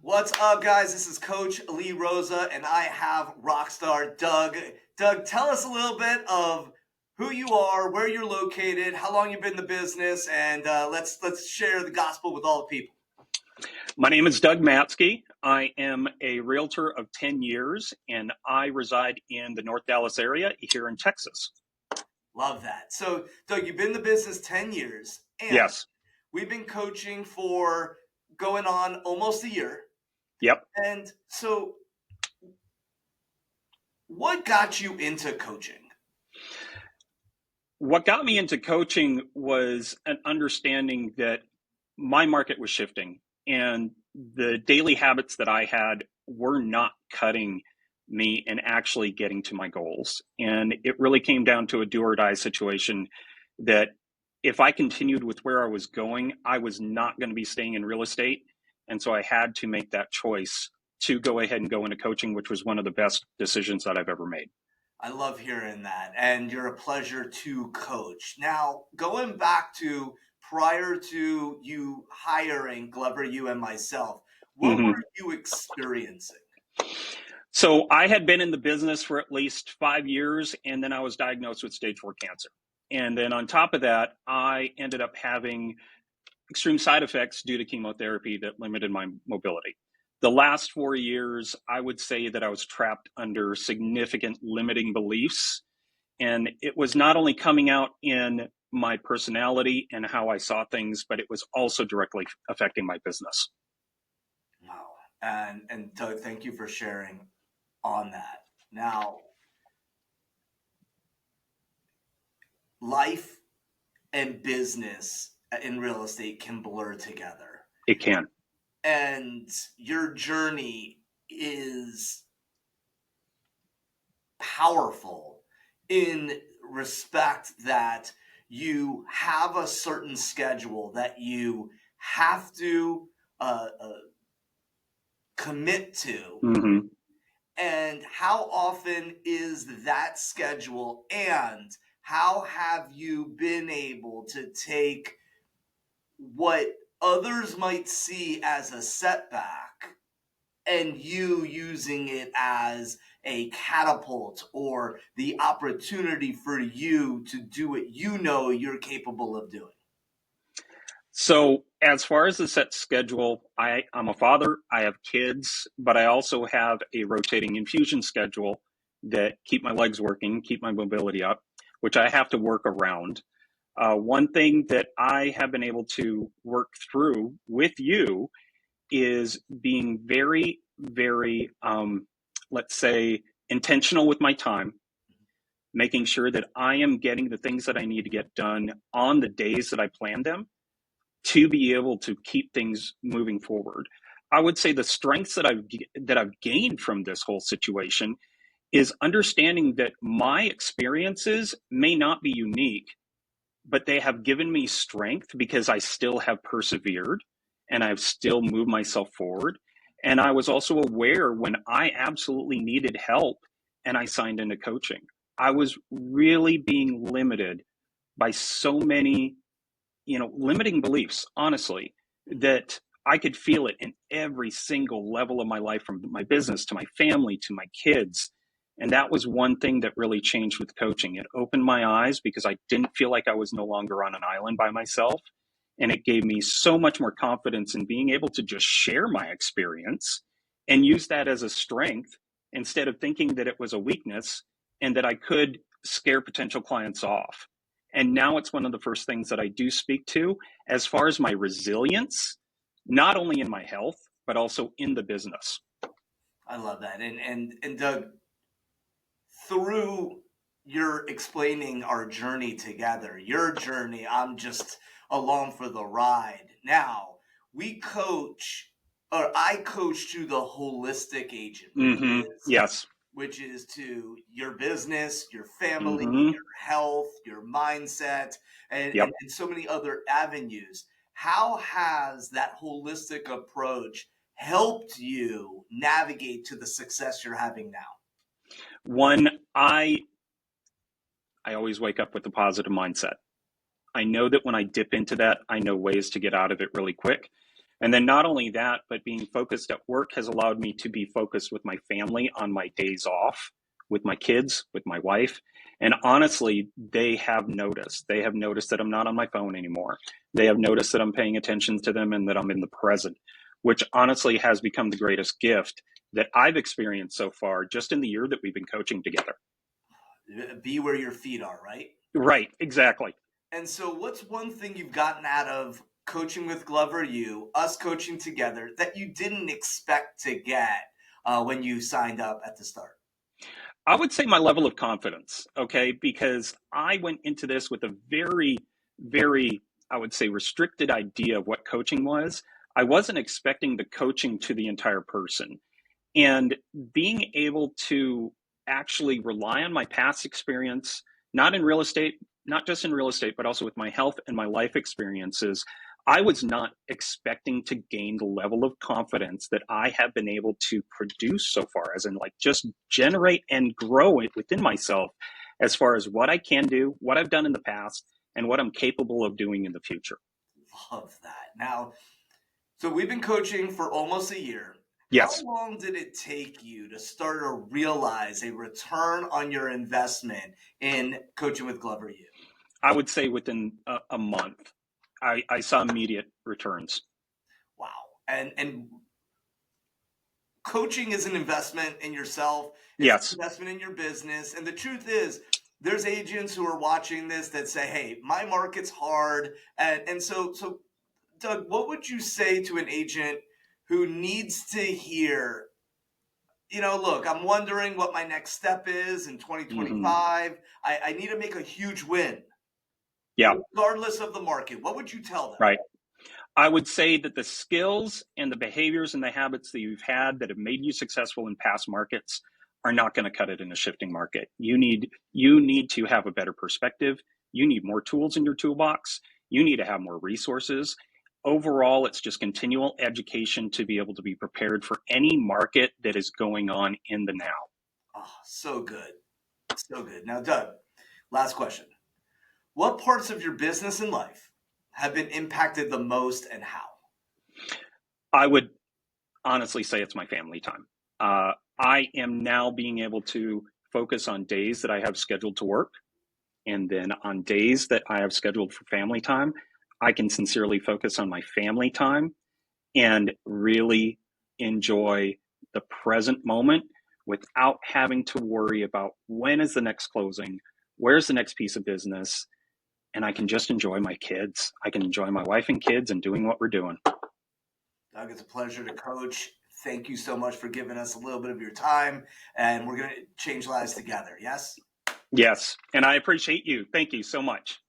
What's up, guys? This is Coach Lee Rosa, and I have rockstar Doug. Doug, tell us a little bit of who you are, where you're located, how long you've been in the business, and let's share the gospel with all the people. My name is Doug Matzke. I am a realtor of 10 years, and I reside in the North Dallas area here in Texas. Love that. So, Doug, you've been in the business 10 years, and Yes. we've been coaching for going on almost a year. Yep. And so, what got you into coaching? What got me into coaching was an understanding that my market was shifting and the daily habits that I had were not cutting me and actually getting to my goals. And it really came down to a do or die situation that if I continued with where I was going, I was not going to be staying in real estate. And so I had to make that choice to go ahead and go into coaching, which was one of the best decisions that I've ever made. I love hearing that, and you're a pleasure to coach. Now, going back to prior to you hiring Glover, you and myself, what were you experiencing? So I had been in the business for at least 5 years, and then I was diagnosed with stage 4 cancer. And then on top of that, I ended up having extreme side effects due to chemotherapy that limited my mobility. The last 4 years, I would say that I was trapped under significant limiting beliefs. And it was not only coming out in my personality and how I saw things, but it was also directly affecting my business. Wow. And Doug, thank you for sharing on that. Now, life and business in real estate can blur together. It can. And your journey is powerful in respect that you have a certain schedule that you have to commit to. And how often is that schedule, and how have you been able to take what others might see as a setback and you using it as a catapult or the opportunity for you to do what you know you're capable of doing? So as far as the set schedule, I'm a father, I have kids, but I also have a rotating infusion schedule that keep my legs working, keep my mobility up, which I have to work around. One thing that I have been able to work through with you is being very, very, let's say, intentional with my time, making sure that I am getting the things that I need to get done on the days that I plan them to be able to keep things moving forward. I would say the strengths that I've gained from this whole situation is understanding that my experiences may not be unique, but they have given me strength because I still have persevered and I've still moved myself forward. And I was also aware when I absolutely needed help and I signed into coaching. I was really being limited by so many, limiting beliefs, honestly, that I could feel it in every single level of my life, from my business to my family to my kids. And that was one thing that really changed with coaching. It opened my eyes because I didn't feel like I was no longer on an island by myself. And it gave me so much more confidence in being able to just share my experience and use that as a strength instead of thinking that it was a weakness and that I could scare potential clients off. And now it's one of the first things that I do speak to as far as my resilience, not only in my health, but also in the business. I love that. And Doug, through your explaining our journey together, your journey, I'm just along for the ride. Now, I coach to the holistic agent. Yes. Which is to your business, your family, your health, your mindset, and so many other avenues. How has that holistic approach helped you navigate to the success you're having now? One, I always wake up with a positive mindset. I know that when I dip into that, I know ways to get out of it really quick. And then not only that, but being focused at work has allowed me to be focused with my family on my days off, with my kids, with my wife. And honestly, they have noticed. They have noticed that I'm not on my phone anymore. They have noticed that I'm paying attention to them and that I'm in the present, which honestly has become the greatest gift that I've experienced so far just in the year that we've been coaching together. Be where your feet are, right? Right, exactly. And so what's one thing you've gotten out of coaching with Glover U, us coaching together, that you didn't expect to get when you signed up at the start? I would say my level of confidence, okay, because I went into this with a very, very, I would say, restricted idea of what coaching was. I wasn't expecting the coaching to the entire person. And being able to actually rely on my past experience, not in real estate, not just in real estate, but also with my health and my life experiences, I was not expecting to gain the level of confidence that I have been able to produce so far, as in like just generate and grow it within myself as far as what I can do, what I've done in the past, and what I'm capable of doing in the future. Love that. Now, so we've been coaching for almost a year. How Yes, long did it take you to start to realize a return on your investment in coaching with Glover U? I would say within a month, I saw immediate returns. Wow. And coaching is an investment in yourself. It's an Yes. investment in your business. And the truth is, there's agents who are watching this that say, hey, my market's hard. And so Doug, what would you say to an agent who needs to hear, look, I'm wondering what my next step is in Hmm. 2025. I need to make a huge win, Yeah, regardless of the market. What would you tell them? right. I would say that the skills and the behaviors and the habits that you've had that have made you successful in past markets are not going to cut it in a shifting market. You need to have a better perspective. You need more tools in your toolbox. You need to have more resources. Overall, it's just continual education to be able to be prepared for any market that is going on in the now. Oh, so good. So good. Now, Doug, last question. What parts of your business and life have been impacted the most and how? I would honestly say it's my family time. I am now being able to focus on days that I have scheduled to work. And then on days that I have scheduled for family time, I can sincerely focus on my family time and really enjoy the present moment without having to worry about when is the next closing, where's the next piece of business, and I can just enjoy my kids. I can enjoy my wife and kids and doing what we're doing. Doug, it's a pleasure to coach. Thank you so much for giving us a little bit of your time, and we're going to change lives together. Yes? Yes, and I appreciate you. Thank you so much.